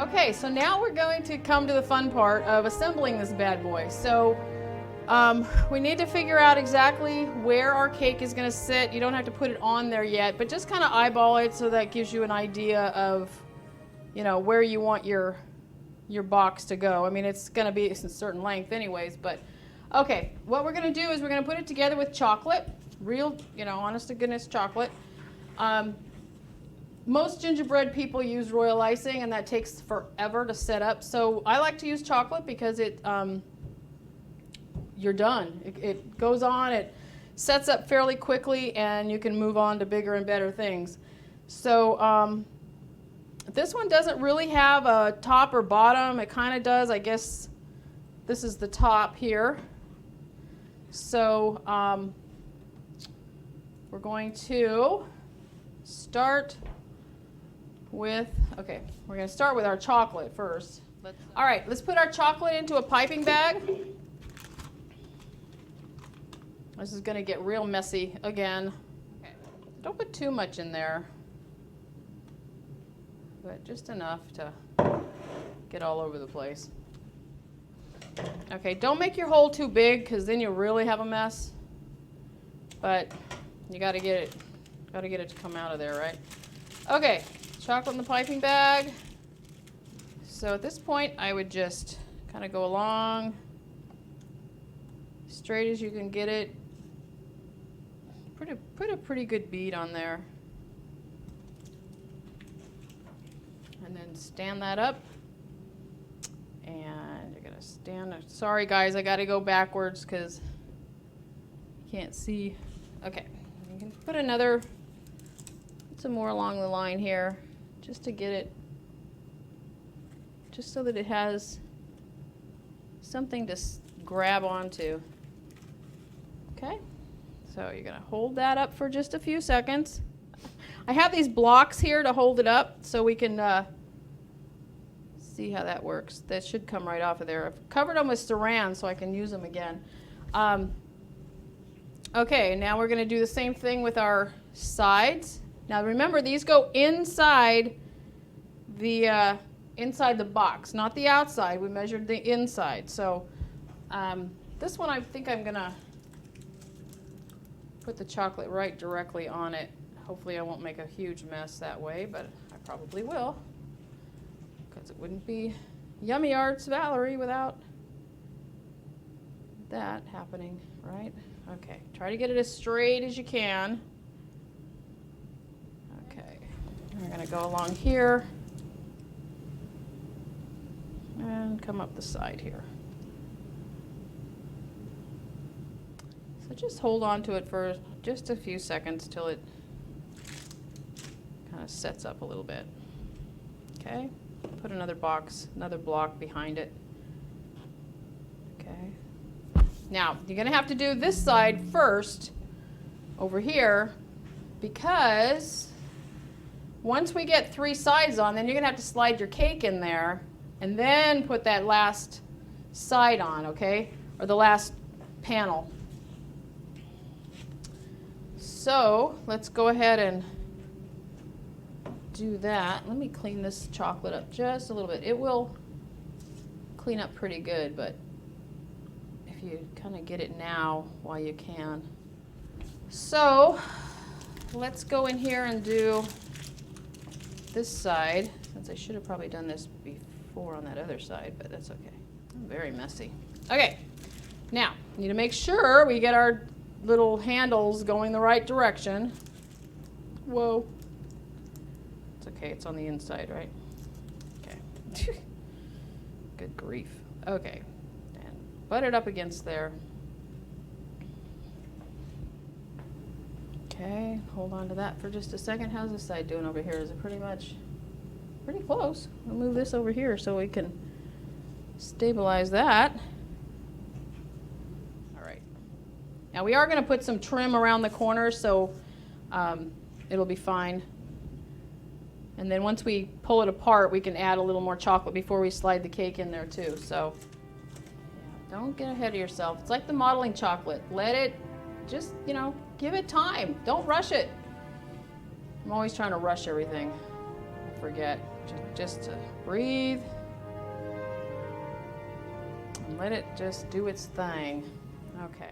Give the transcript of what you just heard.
Okay, so now we're going to come to the fun part of assembling this bad boy. So we need to figure out exactly where our cake is going to sit. You don't have to put it on there yet, but just kind of eyeball it so that gives you an idea of, you know, where you want your box to go. I mean, it's going to be a certain length anyways, but okay, what we're going to do is we're going to put it together with chocolate, real, you know, honest to goodness chocolate. Most gingerbread people use royal icing, and that takes forever to set up. So I like to use chocolate because it, you're done. It goes on, it sets up fairly quickly, and you can move on to bigger and better things. So this one doesn't really have a top or bottom. It kind of does. I guess this is the top here. So we're going to start with, okay, we're going to start with our chocolate first. All right, let's put our chocolate into a piping bag. This is going to get real messy again. Okay. Don't put too much in there, but just enough to get all over the place. Okay, don't make your hole too big because then you'll really have a mess. But you got to get it to come out of there, right? Okay, chocolate in the piping bag. So at this point, I would just kind of go along, straight as you can get it. Put a pretty good bead on there. And then stand that up. And you're gonna stand, sorry guys, I gotta go backwards because you can't see. Okay, you can put some more along the line here, just to get it, just so that it has something to grab onto. Okay, so you're gonna hold that up for just a few seconds. I have these blocks here to hold it up so we can see how that works. That should come right off of there. I've covered them with saran so I can use them again. Okay, now we're gonna do the same thing with our sides. Now remember, these go inside the box, not the outside. We measured the inside. So this one, I think I'm gonna put the chocolate right directly on it. Hopefully I won't make a huge mess that way, but I probably will, because it wouldn't be YummyArts Valerie without that happening, right? Okay, try to get it as straight as you can. Okay, we're gonna go along here and come up the side here. So just hold on to it for just a few seconds till it kind of sets up a little bit. Okay, put another block behind it. Okay. Now, you're going to have to do this side first over here, because once we get 3 sides on, then you're going to have to slide your cake in there and then put that last side on, okay? Or the last panel. So, let's go ahead and do that. Let me clean this chocolate up just a little bit. It will clean up pretty good, but if you kind of get it now while you can. So let's go in here and do this side, since I should have probably done this before on that other side, but that's okay. Very messy. Okay, now need to make sure we get our little handles going the right direction. Whoa. It's okay, it's on the inside, right? Okay. Good grief. Okay. Butt it up against there. Okay, hold on to that for just a second. How's this side doing over here? Is it pretty close? We'll move this over here so we can stabilize that. All right. Now we are going to put some trim around the corners, so it'll be fine. And then once we pull it apart, we can add a little more chocolate before we slide the cake in there too. So don't get ahead of yourself. It's like the modeling chocolate. Let it just, you know, give it time. Don't rush it. I'm always trying to rush everything. I forget. just to breathe and let it just do its thing. Okay.